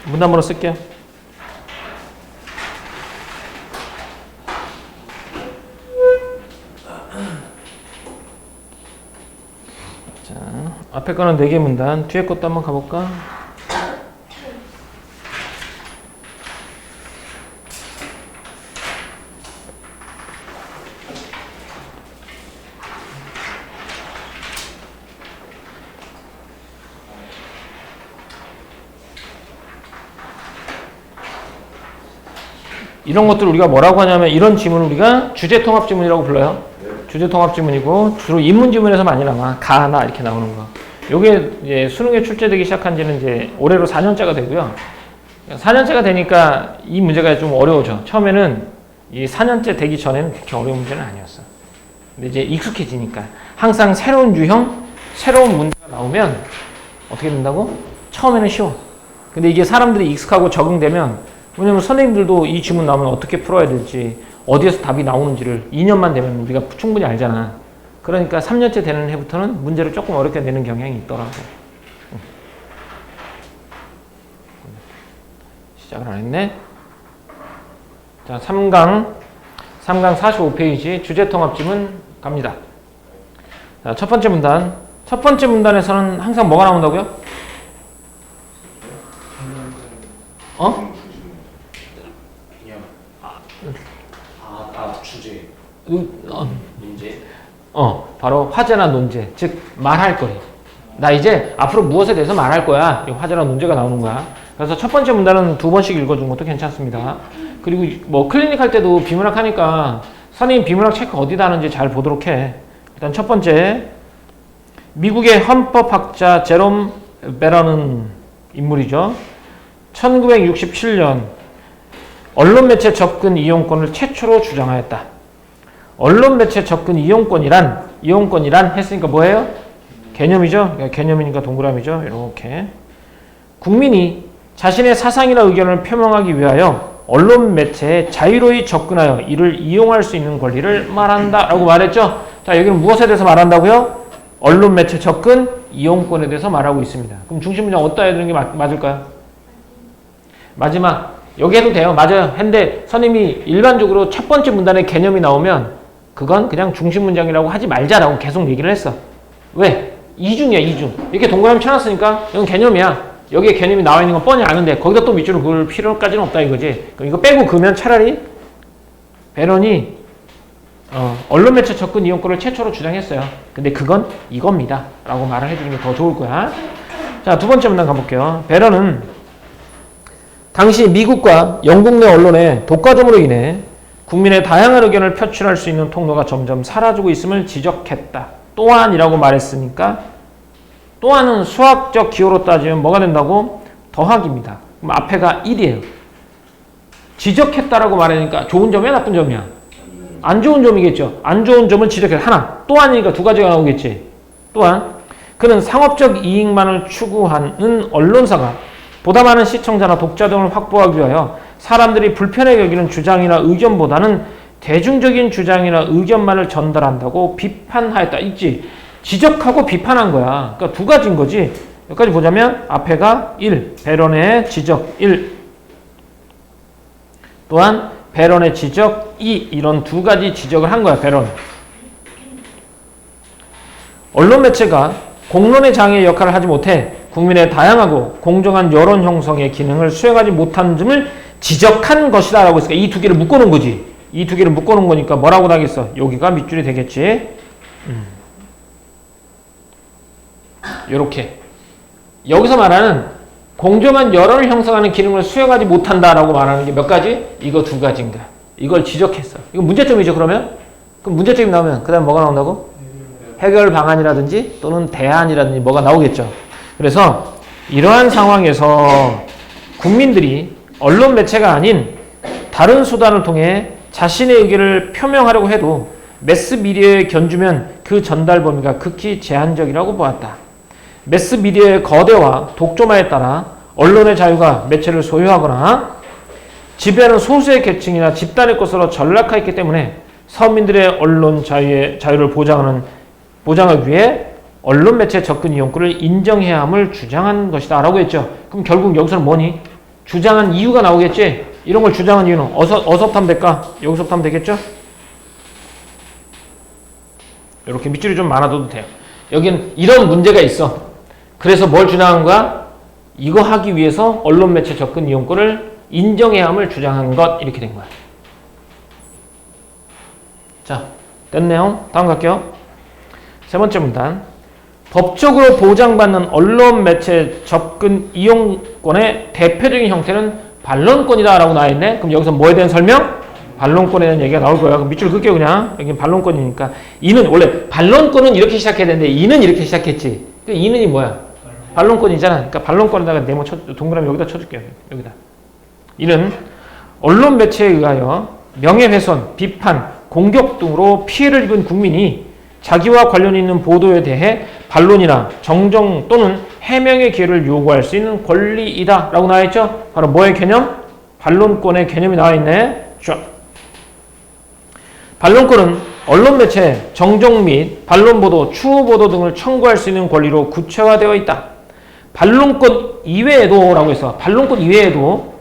문단모로 쓸게요. 자, 앞에 거는 4개 문단, 뒤에 것도 한번 가볼까? 이런 것들 우리가 뭐라고 하냐면 이런 지문을 우리가 주제통합지문이라고 불러요. 주제통합지문이고 주로 인문지문에서 많이 나와. 가나 이렇게 나오는 거. 요게 이제 수능에 출제되기 시작한 지는 이제 올해로 4년째가 되고요. 4년째가 되니까 이 문제가 좀 어려워져. 처음에는 이 4년째 되기 전에는 그렇게 어려운 문제는 아니었어. 근데 이제 익숙해지니까 항상 새로운 유형, 새로운 문제가 나오면 어떻게 된다고? 처음에는 쉬워. 근데 이게 사람들이 익숙하고 적응되면 왜냐면 선생님들도 이 지문 나오면 어떻게 풀어야 될지 어디에서 답이 나오는지를 2년만 되면 우리가 충분히 알잖아. 그러니까 3년째 되는 해부터는 문제를 조금 어렵게 내는 경향이 있더라고. 시작을 안 했네. 자, 3강 45페이지 주제통합지문 갑니다. 자, 첫 번째 문단. 첫 번째 문단에서는 항상 뭐가 나온다고요? 주제. 논제. 바로 화제나 논제. 즉, 말할 거리. 나 이제 앞으로 무엇에 대해서 말할 거야. 이 화제나 논제가 나오는 거야. 그래서 첫 번째 문단은 2번씩 읽어준 것도 괜찮습니다. 그리고 뭐 클리닉 할 때도 비문학 하니까 선생님 비문학 체크 어디다 하는지 잘 보도록 해. 일단 첫 번째. 미국의 헌법학자 제롬 베러는 인물이죠. 1967년 언론 매체 접근 이용권을 최초로 주장하였다. 언론 매체 접근 이용권이란 했으니까 뭐예요? 개념이죠. 그러니까 개념이니까 동그라미죠. 이렇게 국민이 자신의 사상이나 의견을 표명하기 위하여 언론 매체에 자유로이 접근하여 이를 이용할 수 있는 권리를 말한다 라고 말했죠. 자, 여기는 무엇에 대해서 말한다고요? 언론 매체 접근 이용권에 대해서 말하고 있습니다. 그럼 중심 문장 어디다 해야 되는 게 맞을까요? 마지막 여기 해도 돼요. 맞아요. 근데 선생님이 일반적으로 첫 번째 문단에 개념이 나오면 그건 그냥 중심 문장이라고 하지 말자라고 계속 얘기를 했어. 왜? 이중이야, 이중. 이렇게 동그라미 쳐놨으니까 이건 개념이야. 여기에 개념이 나와 있는 건 뻔히 아는데 거기다 또 밑줄을 그을 필요까지는 없다 이거지. 그럼 이거 빼고 그으면 차라리 베런이 언론 매체 접근 이용권을 최초로 주장했어요. 근데 그건 이겁니다. 라고 말을 해주는 게 더 좋을 거야. 자, 두 번째 문단 가볼게요. 베런은 당시 미국과 영국 내 언론의 독과점으로 인해 국민의 다양한 의견을 표출할 수 있는 통로가 점점 사라지고 있음을 지적했다. 또한이라고 말했으니까 또한은 수학적 기호로 따지면 뭐가 된다고? 더하기입니다. 그럼 앞에가 1이에요. 지적했다라고 말하니까 좋은 점이야 나쁜 점이야? 안 좋은 점이겠죠. 안 좋은 점을 지적했다. 하나. 또한이니까 두 가지가 나오겠지. 또한 그는 상업적 이익만을 추구하는 언론사가 보다 많은 시청자나 독자 등을 확보하기 위하여 사람들이 불편해 여기는 주장이나 의견보다는 대중적인 주장이나 의견만을 전달한다고 비판하였다. 있지? 지적하고 비판한 거야. 그러니까 두 가지인 거지. 여기까지 보자면 앞에가 1, 베런의 지적 1. 또한 베런의 지적 2. 이런 두 가지 지적을 한 거야. 베런. 언론 매체가 공론의 장의 역할을 하지 못해 국민의 다양하고 공정한 여론 형성의 기능을 수행하지 못한 점을 지적한 것이다 라고 했으니까 이 두 개를 묶어놓은 거지. 이 두 개를 묶어놓은 거니까 뭐라고 나겠어? 여기가 밑줄이 되겠지. 요렇게 여기서 말하는 공정한 여론을 형성하는 기능을 수행하지 못한다라고 말하는 게 몇 가지? 이거 두 가지인가. 이걸 지적했어. 이거 문제점이죠. 그러면 문제점이 나오면 그 다음 뭐가 나온다고? 해결 방안이라든지 또는 대안이라든지 뭐가 나오겠죠. 그래서 이러한 상황에서 국민들이 언론 매체가 아닌 다른 수단을 통해 자신의 의견을 표명하려고 해도 매스미디어에 견주면 그 전달 범위가 극히 제한적이라고 보았다. 매스미디어의 거대와 독점화에 따라 언론의 자유가 매체를 소유하거나 지배하는 소수의 계층이나 집단의 것으로 전락하여 있기 때문에 서민들의 언론 자유를 보장하기 위해 언론 매체 접근 이용권을 인정해야 함을 주장한 것이다 라고 했죠. 그럼 결국 여기서는 뭐니? 주장한 이유가 나오겠지? 이런 걸 주장한 이유는 어서부터 하면 될까? 여기서부터 하면 되겠죠? 이렇게 밑줄이 좀 많아도 돼요. 여기는 이런 문제가 있어. 그래서 뭘 주장한 거야? 이거 하기 위해서 언론 매체 접근 이용권을 인정해야 함을 주장한 것. 이렇게 된 거야. 자, 됐네요. 다음 갈게요. 세 번째 문단. 법적으로 보장받는 언론 매체 접근 이용권의 대표적인 형태는 반론권이다 라고 나와있네. 그럼 여기서 뭐에 대한 설명? 반론권에 대한 얘기가 나올 거야. 그럼 밑줄 긋게요 그냥. 여기는 반론권이니까. 이는 원래 반론권은 이렇게 시작해야 되는데 이는 이렇게 시작했지. 그 이는이 뭐야? 반론권이잖아. 그러니까 반론권에다가 네모 동그라미 여기다 쳐줄게요. 여기다. 이는 언론 매체에 의하여 명예훼손, 비판, 공격 등으로 피해를 입은 국민이 자기와 관련 있는 보도에 대해 반론이나 정정 또는 해명의 기회를 요구할 수 있는 권리이다 라고 나와있죠. 바로 뭐의 개념? 반론권의 개념이 나와있네. 반론권은 언론 매체 정정 및 반론보도, 추후보도 등을 청구할 수 있는 권리로 구체화되어 있다. 반론권 이외에도 라고 해서 반론권 이외에도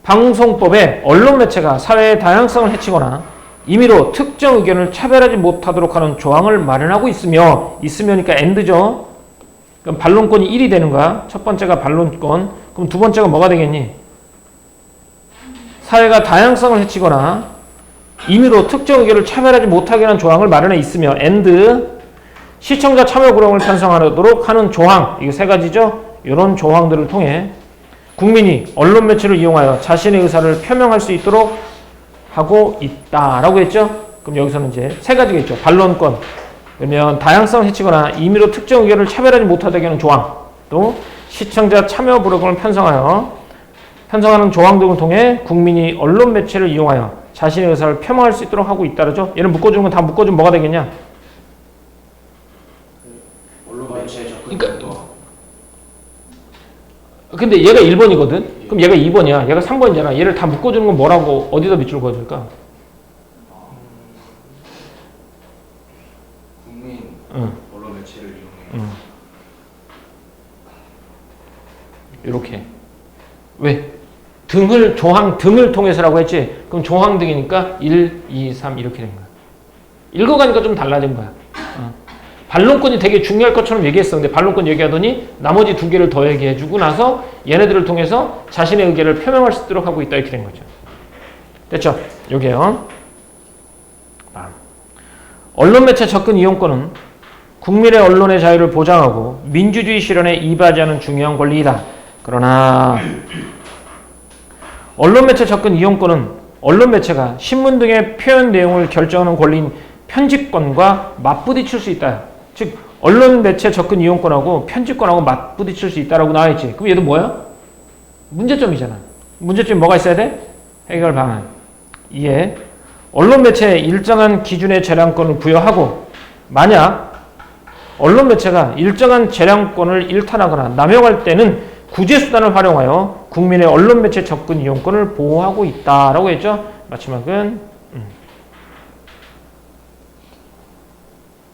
방송법에 언론 매체가 사회의 다양성을 해치거나 임의로 특정 의견을 차별하지 못하도록 하는 조항을 마련하고 있으며니까 and죠. 그럼 반론권이 1이 되는 거야. 첫 번째가 반론권. 그럼 두 번째가 뭐가 되겠니? 사회가 다양성을 해치거나 임의로 특정 의견을 차별하지 못하게 하는 조항을 마련해 있으며 and 시청자 참여 구령을 편성하도록 하는 조항. 이게 세 가지죠. 이런 조항들을 통해 국민이 언론 매체를 이용하여 자신의 의사를 표명할 수 있도록 하고 있다라고 했죠. 그럼 여기서는 이제 세 가지가 있죠. 반론권, 그러면 다양성을 해치거나 임의로 특정 의견을 차별하지 못하게 하는 조항, 또 시청자 참여 프로그램을 편성하는 조항 등을 통해 국민이 언론 매체를 이용하여 자신의 의사를 표명할 수 있도록 하고 있다죠. 얘를 묶어주는 건 다 묶어주면 뭐가 되겠냐? 언론 매체 접근. 그러니까 근데 얘가 1번이거든? 그럼 얘가 2번이야. 얘가 3번이잖아. 얘를 다 묶어주는 건 뭐라고, 어디다 밑줄 그어줄까? 국민 언론 매체를 이용해. 이렇게. 왜? 조항 등을 통해서라고 했지? 그럼 조항 등이니까 1, 2, 3 이렇게 된 거야. 읽어가니까 좀 달라진 거야. 반론권이 되게 중요할 것처럼 얘기했어. 근데 반론권 얘기하더니 나머지 두 개를 더 얘기해주고 나서 얘네들을 통해서 자신의 의견을 표명할 수 있도록 하고 있다. 이렇게 된 거죠. 됐죠? 여기에요. 언론 매체 접근 이용권은 국민의 언론의 자유를 보장하고 민주주의 실현에 이바지하는 중요한 권리이다. 그러나 언론 매체 접근 이용권은 언론 매체가 신문 등의 표현 내용을 결정하는 권리인 편집권과 맞부딪힐 수 있다. 즉 언론 매체 접근 이용권하고 편집권하고 맞부딪힐 수 있다라고 나와있지. 그럼 얘도 뭐야? 문제점이잖아. 문제점이 뭐가 있어야 돼? 해결 방안. 이에 언론 매체에 일정한 기준의 재량권을 부여하고 만약 언론 매체가 일정한 재량권을 일탈하거나 남용할 때는 구제수단을 활용하여 국민의 언론 매체 접근 이용권을 보호하고 있다라고 했죠. 마지막은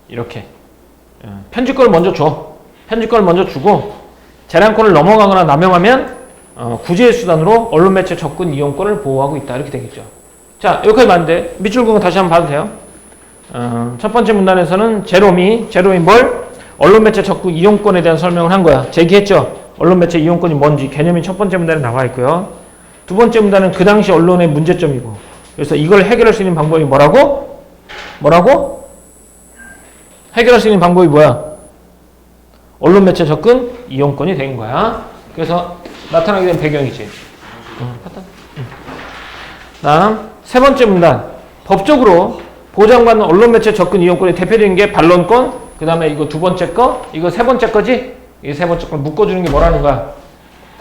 이렇게 편집권을 먼저 줘. 편집권을 먼저 주고 재량권을 넘어가거나 남용하면 구제의 수단으로 언론 매체 접근 이용권을 보호하고 있다. 이렇게 되겠죠. 자, 여기까지 봤는데 밑줄 그은 거 다시 한번 봐도 돼요. 첫 번째 문단에서는 제롬이 뭘? 언론 매체 접근 이용권에 대한 설명을 한 거야. 제기했죠. 언론 매체 이용권이 뭔지 개념이 첫 번째 문단에 나와 있고요. 두 번째 문단은 그 당시 언론의 문제점이고, 그래서 이걸 해결할 수 있는 방법이 뭐라고? 해결할 수 있는 방법이 뭐야? 언론 매체 접근 이용권이 된 거야. 그래서 나타나게 된 배경이지. 다음 세 번째 문단. 법적으로 보장받는 언론 매체 접근 이용권의 대표적인 게 반론권. 그 다음에 이거 두 번째 거. 이거 세 번째 거지. 이 세 번째 걸 묶어주는 게 뭐라는 거야?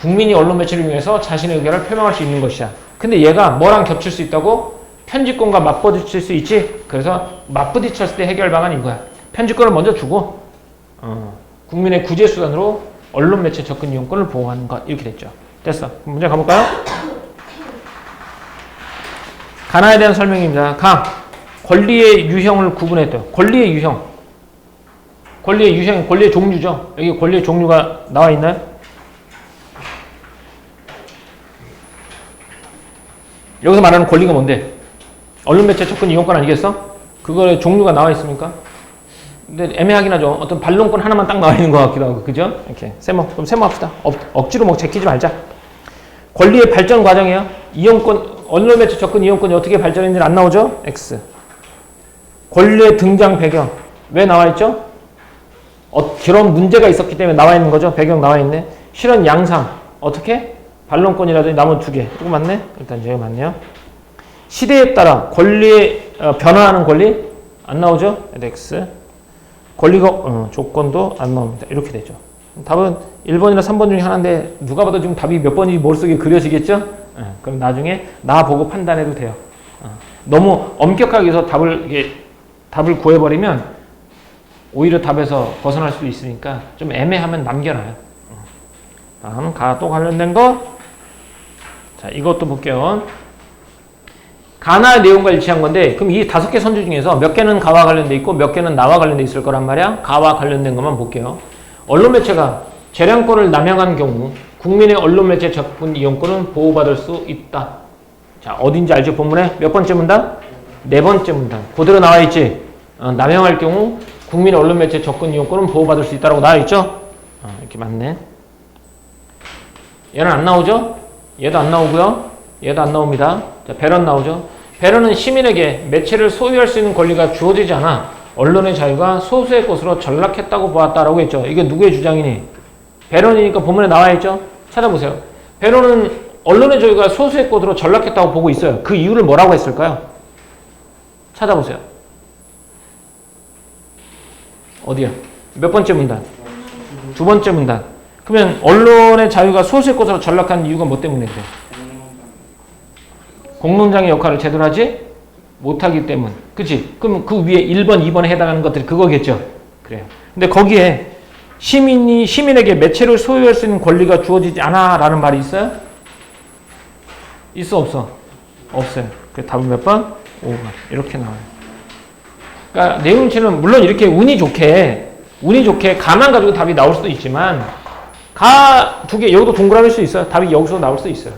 국민이 언론 매체를 이용해서 자신의 의견을 표명할 수 있는 것이야. 근데 얘가 뭐랑 겹칠 수 있다고? 편집권과 맞부딪힐 수 있지. 그래서 맞부딪혔을 때 해결 방안이 이거야. 편집권을 먼저 주고 국민의 구제 수단으로 언론 매체 접근 이용권을 보호하는 것. 이렇게 됐죠. 됐어. 문제 가볼까요? 가나에 대한 설명입니다. 권리의 유형을 구분했대요. 권리의 유형. 권리의 종류죠. 여기 권리의 종류가 나와 있나요? 여기서 말하는 권리가 뭔데? 언론 매체 접근 이용권 아니겠어? 그거의 종류가 나와 있습니까? 근데 애매하긴 하죠. 어떤 반론권 하나만 딱 나와 있는 것 같기도 하고, 그죠? 이렇게 그럼 세모합시다. 억지로 뭐 제끼지 말자. 권리의 발전 과정이에요. 이용권, 언론 매체 접근 이용권이 어떻게 발전했는지 안 나오죠? X. 권리의 등장 배경 왜 나와 있죠? 그런 문제가 있었기 때문에 나와 있는 거죠. 배경 나와 있네. 실현 양상 어떻게? 반론권이라든지 나머지 두 개. 이거 맞네? 일단 이제 맞네요. 시대에 따라 권리의 변화하는 권리 안 나오죠? X. 권리가 조건도 안 나옵니다. 이렇게 되죠. 답은 1번이나 3번 중에 하나인데 누가 봐도 지금 답이 몇 번인지 머릿속에 그려지겠죠? 그럼 나중에 나 보고 판단해도 돼요. 너무 엄격하게 해서 답을 구해버리면 오히려 답에서 벗어날 수도 있으니까 좀 애매하면 남겨놔요. 다음 가또 관련된 거. 자, 이것도 볼게요. 가나 내용과 일치한 건데 그럼 이 5개 선주 중에서 몇 개는 가와 관련돼 있고 몇 개는 나와 관련돼 있을 거란 말이야. 가와 관련된 것만 볼게요. 언론 매체가 재량권을 남용한 경우 국민의 언론 매체 접근 이용권은 보호받을 수 있다. 자, 어딘지 알죠? 본문에 몇 번째 문단? 4번째 문단. 그대로 나와 있지. 남용할 경우 국민의 언론 매체 접근 이용권은 보호받을 수 있다라고 나와 있죠? 이렇게 맞네. 얘는 안 나오죠? 얘도 안 나오고요. 얘도 안 나옵니다. 자, 배런 나오죠? 배런은 시민에게 매체를 소유할 수 있는 권리가 주어지지 않아 언론의 자유가 소수의 것으로 전락했다고 보았다라고 했죠. 이게 누구의 주장이니? 배런이니까 본문에 나와 있죠? 찾아보세요. 배런은 언론의 자유가 소수의 것으로 전락했다고 보고 있어요. 그 이유를 뭐라고 했을까요? 찾아보세요. 어디야? 몇 번째 문단? 2번째 문단. 그러면 언론의 자유가 소수의 것으로 전락한 이유가 뭐 때문에 그래? 공론장의 역할을 제대로 하지 못하기 때문. 그치? 그럼 그 위에 1번, 2번에 해당하는 것들이 그거겠죠? 그래요. 근데 거기에 시민에게 매체를 소유할 수 있는 권리가 주어지지 않아 라는 말이 있어요? 있어, 없어? 없어요. 그 답은 몇 번? 5번. 이렇게 나와요. 그러니까 내용치는 물론 이렇게 운이 좋게 가만 가지고 답이 나올 수도 있지만 가 2개, 여기도 동그라미일 수 있어요. 답이 여기서 나올 수도 있어요.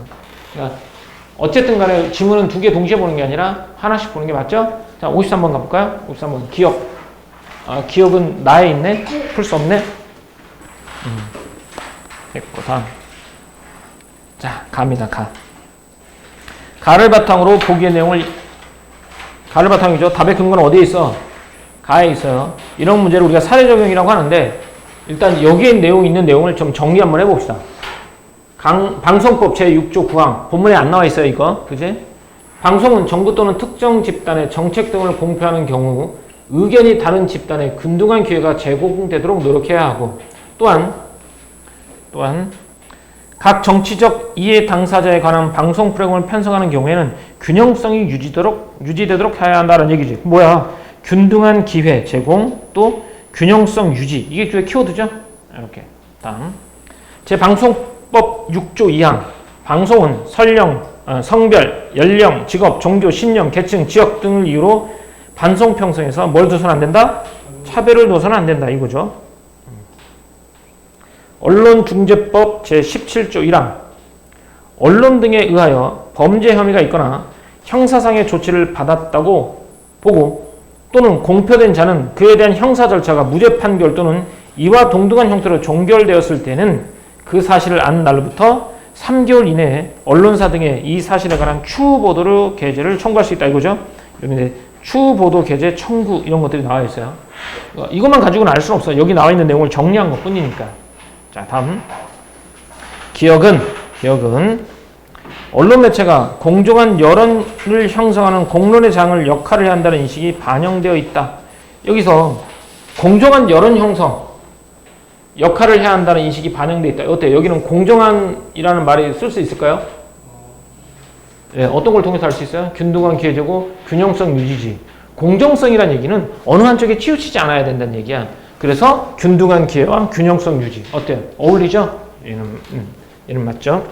그러니까 어쨌든 간에 지문은 2개 동시에 보는 게 아니라 하나씩 보는 게 맞죠? 자, 53번 가볼까요? 53번. 기억. 기억은 나에 있네? 풀 수 없네? 됐고, 다음. 자, 가입니다, 가. 가를 바탕으로 보기의 내용을, 가를 바탕이죠. 답의 근거는 어디에 있어? 가에 있어요. 이런 문제를 우리가 사례 적용이라고 하는데, 일단 여기에 있는 내용을 좀 정리 한번 해봅시다. 방송법 제6조 9항 본문에 안 나와 있어요 이거 그지? 방송은 정부 또는 특정 집단의 정책 등을 공표하는 경우 의견이 다른 집단에 균등한 기회가 제공되도록 노력해야 하고 또한 각 정치적 이해 당사자에 관한 방송 프로그램을 편성하는 경우에는 균형성이 유지되도록 해야 한다는 얘기지. 뭐야? 균등한 기회 제공 또 균형성 유지 이게 주요 키워드죠. 이렇게 다음 제방송법 6조 2항 방송은 성별, 연령, 직업, 종교, 신념, 계층, 지역 등을 이유로 방송 편성에서 뭘 둬서는 안 된다? 차별을 둬서는 안 된다 이거죠. 언론중재법 제17조 1항 언론 등에 의하여 범죄 혐의가 있거나 형사상의 조치를 받았다고 보고 또는 공표된 자는 그에 대한 형사 절차가 무죄 판결 또는 이와 동등한 형태로 종결되었을 때는 그 사실을 안 날로부터 3개월 이내에 언론사 등에 이 사실에 관한 추후 보도로 게재를 청구할 수 있다 이거죠. 여기 추후 보도 게재 청구 이런 것들이 나와 있어요. 이것만 가지고는 알 수는 없어요. 여기 나와 있는 내용을 정리한 것 뿐이니까. 자, 다음. 기억은 언론 매체가 공정한 여론을 형성하는 공론의 장을 역할을 해야 한다는 인식이 반영되어 있다. 여기서 공정한 여론 형성 역할을 해야 한다는 인식이 반영되어 있다. 어때요? 여기는 공정한이라는 말이 쓸 수 있을까요? 네, 어떤 걸 통해서 할 수 있어요? 균등한 기회제고 균형성 유지지. 공정성이란 얘기는 어느 한쪽에 치우치지 않아야 된다는 얘기야. 그래서 균등한 기회와 균형성 유지. 어때요? 어울리죠? 얘는 맞죠?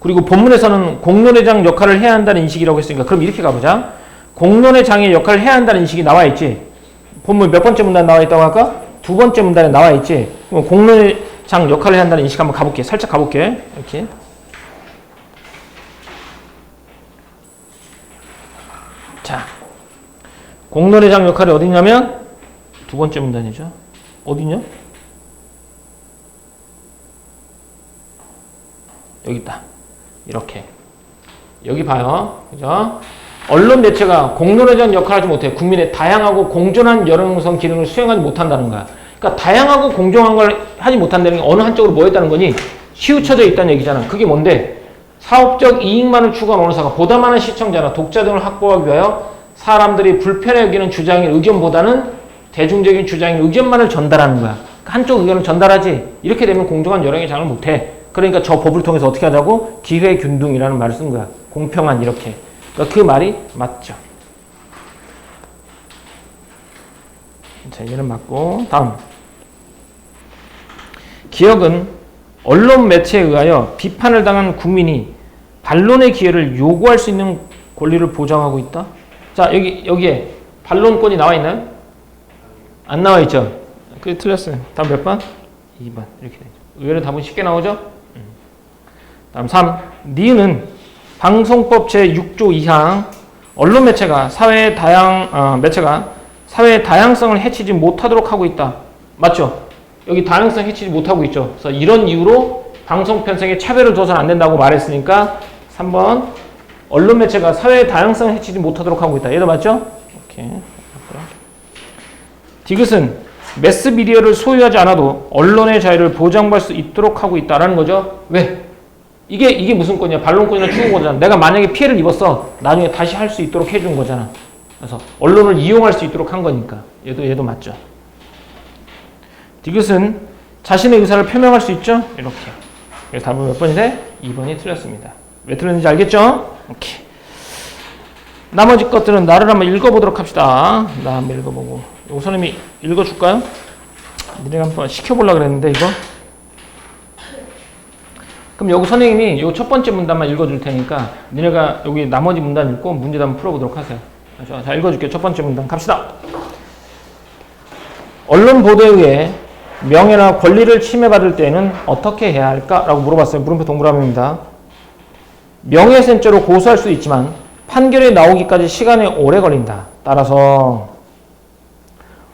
그리고 본문에서는 공론의 장 역할을 해야 한다는 인식이라고 했으니까 그럼 이렇게 가보자. 공론의 장의 역할을 해야 한다는 인식이 나와 있지. 본문 몇 번째 문단에 나와 있다고 할까? 2번째 문단에 나와 있지. 그럼 공론의 장 역할을 해야 한다는 인식 한번 가볼게. 살짝 가볼게. 이렇게. 자, 공론회장 역할이 어디냐면 두 번째 문단이죠. 어디냐? 여기 있다. 이렇게. 여기 봐요. 그죠? 언론 매체가 공론회장 역할을 하지 못해. 국민의 다양하고 공존한 여론성 기능을 수행하지 못한다는 거야. 그러니까 다양하고 공정한 걸 하지 못한다는 게 어느 한쪽으로 모였다는 거니 치우쳐져 있다는 얘기잖아. 그게 뭔데? 사업적 이익만을 추구하는 언론사가 보다 많은 시청자나 독자 등을 확보하기 위하여 사람들이 불편해 여기는 주장인 의견보다는 대중적인 주장인 의견만을 전달하는 거야. 한쪽 의견을 전달하지. 이렇게 되면 공정한 여론의 장을 못해. 그러니까 저 법을 통해서 어떻게 하자고? 기회균등이라는 말을 쓴 거야. 공평한 이렇게. 그러니까 그 말이 맞죠. 자, 얘는 맞고 다음. 기억은 언론 매체에 의하여 비판을 당한 국민이 반론의 기회를 요구할 수 있는 권리를 보장하고 있다. 자, 여기에 반론권이 나와 있나요? 안 나와 있죠? 그게 틀렸어요. 다음 몇 번? 2번. 이렇게 되죠. 의외로 답은 쉽게 나오죠? 다음 3. 니은 방송법 제6조 2항 언론 매체가 사회의 다양성을 해치지 못하도록 하고 있다. 맞죠? 여기 다양성 해치지 못하고 있죠. 그래서 이런 이유로 방송 편성에 차별을 둬서는 안 된다고 말했으니까 3번 언론 매체가 사회의 다양성을 해치지 못하도록 하고 있다. 얘도 맞죠? 오케이. 디귿은 매스미디어를 소유하지 않아도 언론의 자유를 보장받을 수 있도록 하고 있다라는 거죠. 왜? 이게 무슨 권이야? 반론권이나 추구권이잖아. 내가 만약에 피해를 입었어. 나중에 다시 할 수 있도록 해준 거잖아. 그래서 언론을 이용할 수 있도록 한 거니까. 얘도 맞죠. 디귿은 자신의 의사를 표명할 수 있죠? 이렇게. 그래서 답은 몇 번이래? 2번이 틀렸습니다. 왜 틀렸는지 알겠죠? 오케이. 나머지 것들은 나를 한번 읽어보도록 합시다. 나 한번 읽어보고. 요 선생님이 읽어줄까요? 니네가 한번 시켜보려고 그랬는데 이거. 그럼 여기 선생님이 요 첫 번째 문단만 읽어줄 테니까 니네가 여기 나머지 문단 읽고 문제도 한번 풀어보도록 하세요. 자, 읽어줄게요. 첫 번째 문단 갑시다. 언론 보도에 의해 명예나 권리를 침해받을 때에는 어떻게 해야 할까? 라고 물어봤어요. 물음표 동그라미입니다. 명예훼손죄로 고소할 수 있지만 판결이 나오기까지 시간이 오래 걸린다. 따라서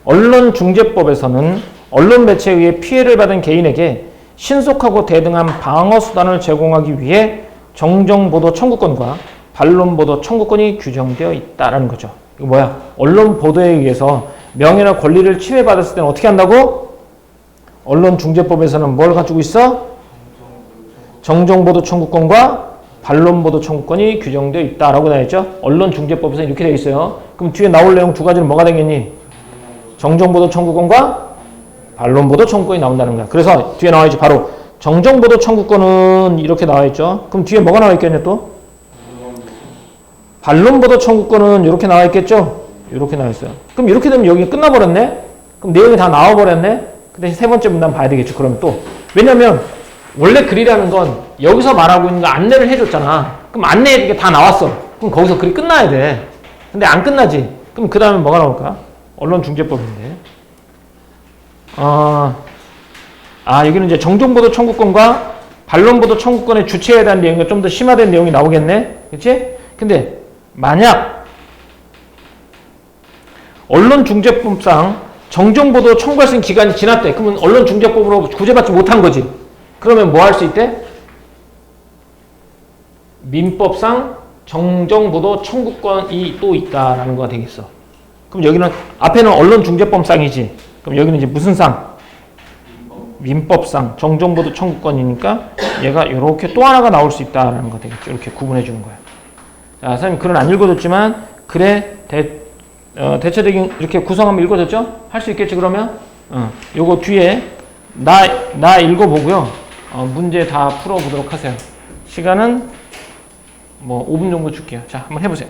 언론중재법에서는 언론 매체에 의해 피해를 받은 개인에게 신속하고 대등한 방어 수단을 제공하기 위해 정정보도 청구권과 반론보도 청구권이 규정되어 있다라는 거죠. 이거 뭐야? 언론 보도에 의해서 명예나 권리를 침해받았을 때는 어떻게 한다고? 언론중재법에서는 뭘 가지고 있어? 정정보도 청구권과 반론보도 청구권이 규정되어 있다라고 되어 있죠. 언론중재법에서는 이렇게 되어 있어요. 그럼 뒤에 나올 내용 두 가지는 뭐가 되겠니? 정정보도 청구권과 반론보도 청구권이 나온다는 거야. 그래서 뒤에 나와 있지. 바로 정정보도 청구권은 이렇게 나와 있죠. 그럼 뒤에 뭐가 나와 있겠냐 또? 반론보도 청구권은 이렇게 나와 있겠죠? 이렇게 나와 있어요. 그럼 이렇게 되면 여기 끝나버렸네? 그럼 내용이 다 나와버렸네? 그 대신 세 번째 문단 봐야 되겠죠. 그러면 또. 왜냐면 원래 글이라는 건 여기서 말하고 있는 거 안내를 해줬잖아. 그럼 안내에 이게 다 나왔어. 그럼 거기서 글이 끝나야 돼. 근데 안 끝나지. 그럼 그 다음에 뭐가 나올까? 언론중재법인데. 여기는 이제 정정보도 청구권과 반론보도 청구권의 주체에 대한 내용이 좀 더 심화된 내용이 나오겠네. 그치? 근데 만약 언론중재법상 정정보도 청구할 수 있는 기간이 지났대. 그러면 언론중재법으로 구제받지 못한 거지. 그러면 뭐 할 수 있대? 민법상 정정보도 청구권이 또 있다라는 거가 되겠어. 그럼 여기는 앞에는 언론중재법상이지. 그럼 여기는 이제 무슨 상? 민법상 정정보도 청구권이니까 얘가 이렇게 또 하나가 나올 수 있다라는 거 되겠죠. 이렇게 구분해 주는 거야. 자, 선생님 글은 안 읽어줬지만 글에 대체적인 이렇게 구성 한번 읽어줬죠? 할 수 있겠지 그러면? 요거 뒤에 나 읽어보고요. 문제 다 풀어보도록 하세요. 시간은 뭐 5분 정도 줄게요. 자, 한번 해보세요.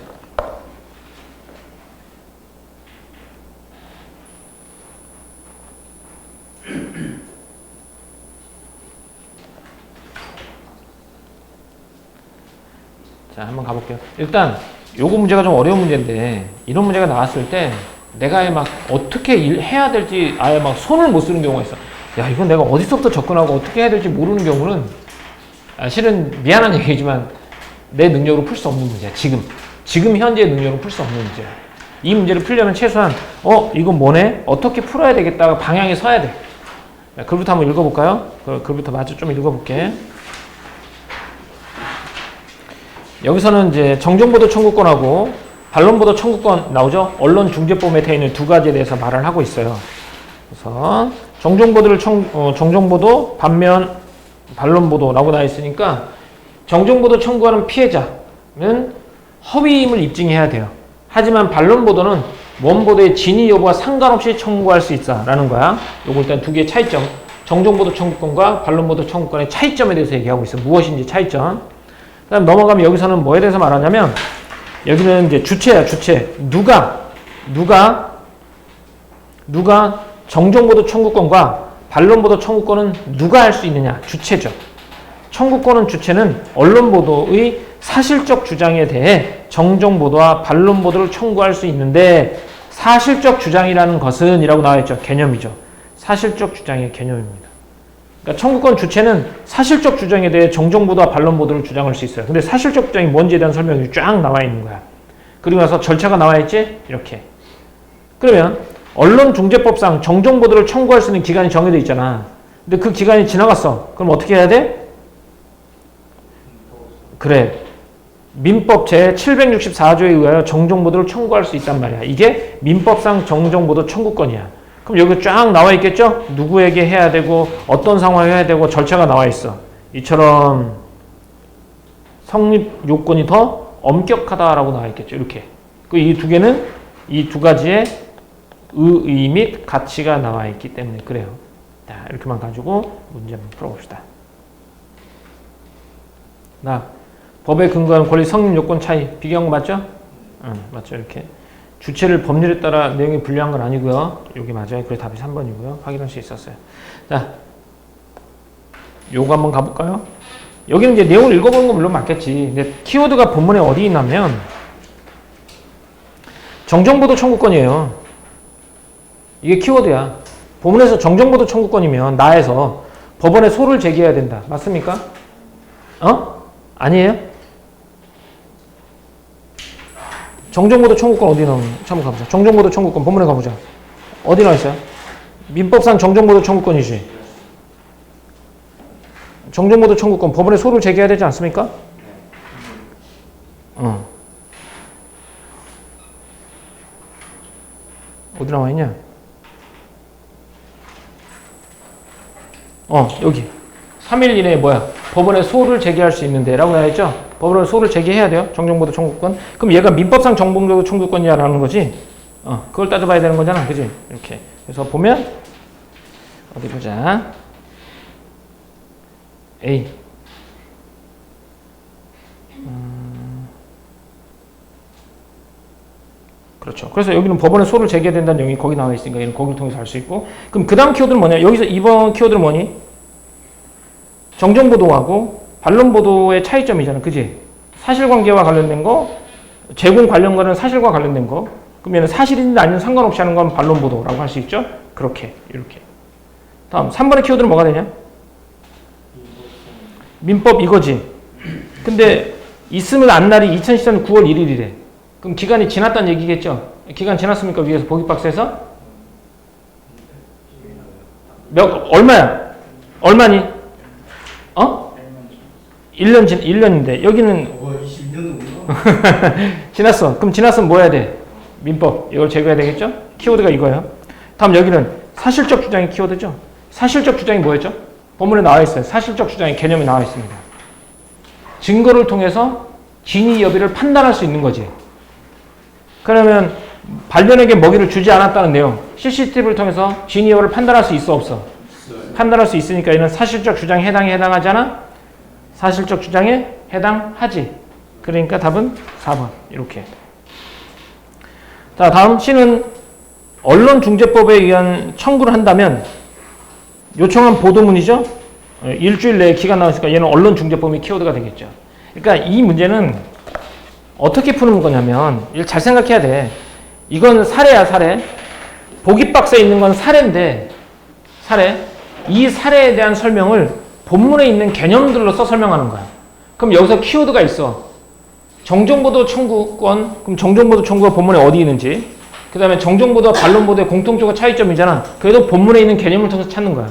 자, 한번 가볼게요. 일단 요거 문제가 좀 어려운 문제인데 이런 문제가 나왔을 때 내가 막 어떻게 해야 될지 아예 막 손을 못 쓰는 경우가 있어. 야, 이건 내가 어디서부터 접근하고 어떻게 해야 될지 모르는 경우는 실은 미안한 얘기지만 내 능력으로 풀 수 없는 문제야. 지금 지금 현재의 능력으로 풀 수 없는 문제야. 이 문제를 풀려면 최소한 이거 뭐네? 어떻게 풀어야 되겠다 방향에 서야 돼. 글부터 한번 읽어볼까요? 글부터 마저 좀 읽어볼게. 여기서는 이제 정정보도 청구권하고 반론보도 청구권 나오죠? 언론중재법에 되어 있는 두 가지에 대해서 말을 하고 있어요. 그래서 정정보도 반면 반론보도라고 나와 있으니까 정정보도 청구하는 피해자는 허위임을 입증해야 돼요. 하지만 반론보도는 원보도의 진위 여부와 상관없이 청구할 수 있다라는 거야. 요거 일단 두 개의 차이점. 정정보도 청구권과 반론보도 청구권의 차이점에 대해서 얘기하고 있어요. 무엇인지 차이점. 그다음 넘어가면 여기서는 뭐에 대해서 말하냐면 여기는 이제 주체야, 주체. 누가 정정보도 청구권과 반론보도 청구권은 누가 할 수 있느냐? 주체죠. 청구권은 주체는 언론보도의 사실적 주장에 대해 정정보도와 반론보도를 청구할 수 있는데 사실적 주장이라는 것은 이라고 나와 있죠. 개념이죠. 사실적 주장의 개념입니다. 그러니까 청구권 주체는 사실적 주장에 대해 정정보도와 반론보도를 주장할 수 있어요. 근데 사실적 주장이 뭔지에 대한 설명이 쫙 나와 있는 거야. 그리고 나서 절차가 나와 있지? 이렇게. 그러면 언론중재법상 정정보도를 청구할 수 있는 기간이 정해져 있잖아. 근데 그 기간이 지나갔어. 그럼 어떻게 해야 돼? 그래. 민법 제764조에 의하여 정정보도를 청구할 수 있단 말이야. 이게 민법상 정정보도 청구권이야. 그럼 여기 쫙 나와 있겠죠? 누구에게 해야 되고 어떤 상황에 해야 되고 절차가 나와 있어. 이처럼 성립 요건이 더 엄격하다라고 나와 있겠죠. 이렇게. 이 두 개는 이 두 가지의 의의 및 가치가 나와 있기 때문에 그래요. 자, 이렇게만 가지고 문제 한번 풀어봅시다. 법에 근거한 권리 성립 요건 차이 비교한 거 맞죠? 응, 맞죠. 이렇게 주체를 법률에 따라 내용이 분류한 건 아니고요. 여기 맞아요. 그래서 답이 3번이고요. 확인할 수 있었어요. 자, 요거 한번 가볼까요? 여기는 이제 내용을 읽어보는 건 물론 맞겠지. 근데 키워드가 본문에 어디 있냐면 정정보도 청구권이에요. 이게 키워드야. 본문에서 정정보도 청구권이면 나에서 법원에 소를 제기해야 된다. 맞습니까? 아니에요? 정정보도 청구권 어디 나오는? 한번 가보자. 정정보도 청구권 본문에 가보자. 어디 나와 있어요? 민법상 정정보도 청구권이지. 정정보도 청구권 법원에 소를 제기해야 되지 않습니까? 어디 나와 있냐? 여기 3일 이내에 법원에 소를 제기할 수 있는데 라고 나와 있죠? 법원에 소를 제기해야 돼요. 정정보도 청구권. 그럼 얘가 민법상 정정보도 청구권이라는 거지. 그걸 따져봐야 되는 거잖아. 그지? 이렇게. 그래서 보면 어디 보자. A. 그렇죠. 그래서 여기는 법원에 소를 제기해야 된다는 내용이 거기 나와 있으니까 얘는 거기를 통해서 알 수 있고. 그럼 그 다음 키워드는 뭐냐? 여기서 이번 키워드는 뭐니? 정정보도하고 반론보도의 차이점이잖아. 그지? 사실관계와 관련된 거, 제공 관련과는 사실과 관련된 거. 그러면 사실인지 아니면 상관없이 하는 건 반론보도라고 할 수 있죠? 그렇게, 이렇게. 다음, 3번의 키워드는 뭐가 되냐? 민법 이거지. 근데 있으면 안 날이 2014년 9월 1일이래. 그럼 기간이 지났다는 얘기겠죠? 기간 지났습니까? 위에서 보기박스에서? 얼마야? 얼마니? 1년인데 여기는 22년도구나. 지났어. 그럼 지났으면 뭐 해야 돼? 민법 이걸 제거해야 되겠죠? 키워드가 이거예요. 다음 여기는 사실적 주장이 키워드죠. 사실적 주장이 뭐였죠? 본문에 나와 있어요. 사실적 주장의 개념이 나와 있습니다. 증거를 통해서 진위 여부를 판단할 수 있는 거지. 그러면 반려에게 먹이를 주지 않았다는 내용, CCTV를 통해서 진위 여부를 판단할 수 있어 없어? 판단할 수 있으니까 얘는 사실적 주장에 해당하지 않아? 사실적 주장에 해당하지. 그러니까 답은 4번 이렇게. 자, 다음 C는 언론중재법에 의한 청구를 한다면 요청한 보도문이죠. 일주일 내에 기간 나왔으니까 얘는 언론중재법이 키워드가 되겠죠. 그러니까 이 문제는 어떻게 푸는 거냐면 이걸 잘 생각해야 돼. 이건 사례야, 사례. 보기박스에 있는 건 사례인데 사례. 이 사례에 대한 설명을 본문에 있는 개념들로서 설명하는 거야. 그럼 여기서 키워드가 있어. 정정보도 청구권, 그럼 정정보도 청구가 본문에 어디 있는지, 그 다음에 정정보도와 반론보도의 공통점과 차이점이잖아. 그래도 본문에 있는 개념을 통해서 찾는 거야.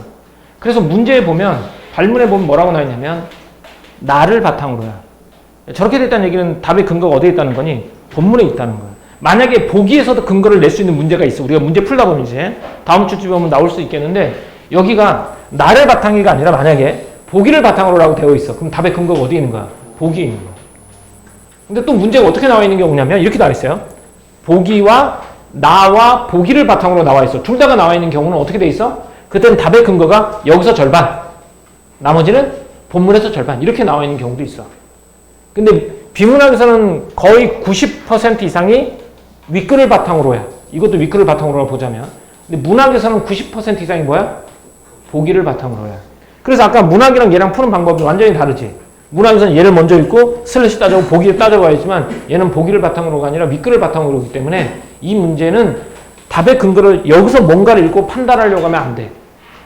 그래서 문제에 보면, 발문에 보면 뭐라고 나와 있냐면, 나를 바탕으로야. 저렇게 됐다는 얘기는 답의 근거가 어디에 있다는 거니? 본문에 있다는 거야. 만약에 보기에서도 근거를 낼 수 있는 문제가 있어. 우리가 문제 풀다 보면 이제 다음 주쯤에 보면 나올 수 있겠는데, 여기가 나를 바탕이가 아니라 만약에 보기를 바탕으로라고 되어 있어. 그럼 답의 근거가 어디에 있는 거야? 보기에 있는 거야. 근데 또 문제가 어떻게 나와 있는 경우냐면 이렇게 나와 있어요. 보기와 나와 보기를 바탕으로 나와 있어. 둘 다가 나와 있는 경우는 어떻게 돼 있어? 그때는 답의 근거가 여기서 절반, 나머지는 본문에서 절반 이렇게 나와 있는 경우도 있어. 근데 비문학에서는 거의 90% 이상이 윗글을 바탕으로야. 이것도 윗글을 바탕으로 보자면. 근데 문학에서는 90% 이상이 뭐야? 보기를 바탕으로야. 그래서 아까 문학이랑 얘랑 푸는 방법이 완전히 다르지. 문학에서는 얘를 먼저 읽고 슬래시 따져고 보기를 따져봐야지만 얘는 보기를 바탕으로가 아니라 윗글을 바탕으로 오기 때문에 이 문제는 답의 근거를 여기서 뭔가를 읽고 판단하려고 하면 안 돼.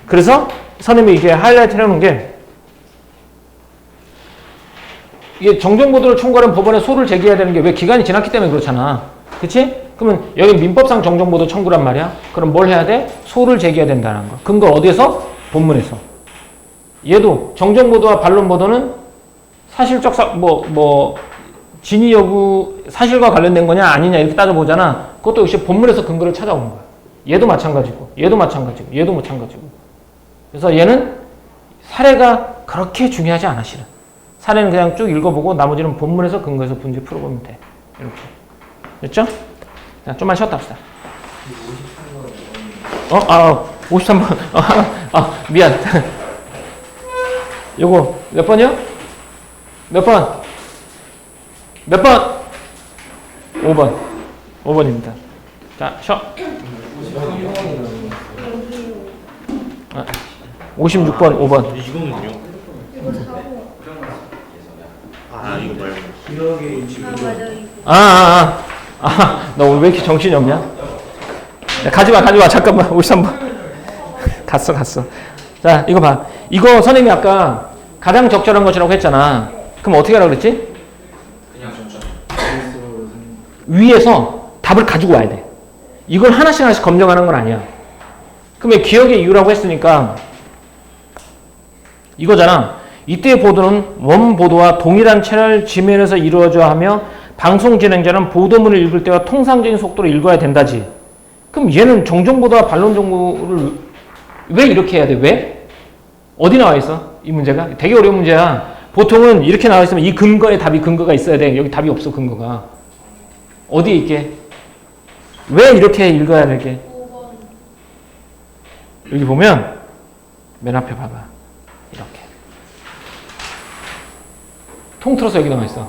그래서 선생님이 이게 하이라이트를 해놓은 게 이게 정정보도를 청구하는 법원에 소를 제기해야 되는 게 왜 기간이 지났기 때문에 그렇잖아. 그치? 그러면 여기 민법상 정정보도 청구란 말이야. 그럼 뭘 해야 돼? 소를 제기해야 된다는 거. 근거 어디에서? 본문에서. 얘도 정정보도와 반론보도는 사실적 진위 여부 사실과 관련된 거냐 아니냐 이렇게 따져보잖아. 그것도 역시 본문에서 근거를 찾아오는 거야. 얘도 마찬가지고 얘도 마찬가지고 얘도 마찬가지고. 그래서 얘는 사례가 그렇게 중요하지 않아 실은. 사례는 그냥 쭉 읽어보고 나머지는 본문에서 근거해서 문제 풀어보면 돼. 이렇게. 됐죠? 자, 좀만 쉬었다 합시다. 53번. 미안. 요거 몇 번이요? 몇 번? 몇 번? 5번. 5번입니다. 자, 쉬어. 56번, 5번. 이거는요? 이거 말고. 너 오늘 왜 이렇게 정신이 없냐? 야, 가지마. 잠깐만. 53번. 갔어. 자, 이거 봐. 이거 선생님이 아까 가장 적절한 것이라고 했잖아. 그럼 어떻게 하라고 그랬지? 그냥 정점. 위에서 답을 가지고 와야 돼. 이걸 하나씩 검증하는 건 아니야. 그러면 기억의 이유라고 했으니까 이거잖아. 이때의 보도는 원보도와 동일한 채널 지면에서 이루어져야 하며 방송 진행자는 보도문을 읽을 때와 통상적인 속도로 읽어야 된다지. 그럼 얘는 정정보도와 반론 정보를 왜 이렇게 해야 돼? 왜? 어디 나와 있어? 이 문제가? 되게 어려운 문제야. 보통은 이렇게 나와 있으면 이 근거에 근거가 있어야 돼. 여기 답이 없어, 근거가. 어디에 있게? 왜 이렇게 읽어야 될게? 여기 보면 맨 앞에 봐봐. 이렇게. 통틀어서 여기 나와 있어.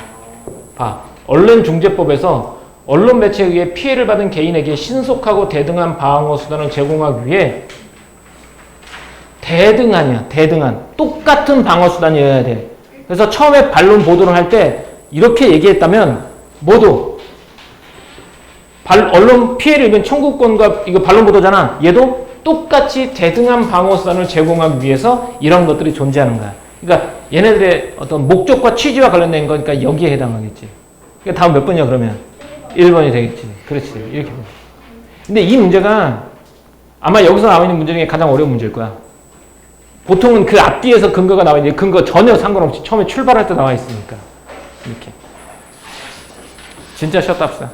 봐. 언론중재법에서 언론 매체에 의해 피해를 받은 개인에게 신속하고 대등한 방어 수단을 제공하기 위해 대등한 똑같은 방어 수단이어야 돼. 그래서 처음에 반론 보도를 할 때 이렇게 얘기했다면 모두 언론 피해를 입은 청구권과 이거 반론 보도잖아. 얘도 똑같이 대등한 방어 수단을 제공하기 위해서 이런 것들이 존재하는 거야. 그러니까 얘네들의 어떤 목적과 취지와 관련된 거니까 여기에 해당하겠지. 그러니까 다음 몇 번이야 그러면? 1번이 되겠지. 그렇지. 이렇게. 근데 이 문제가 아마 여기서 나와 있는 문제 중에 가장 어려운 문제일 거야. 보통은 그 앞뒤에서 근거가 나와 있는데 근거 전혀 상관없이 처음에 출발할 때 나와 있으니까. 이렇게. 진짜 쉬었다 합시다.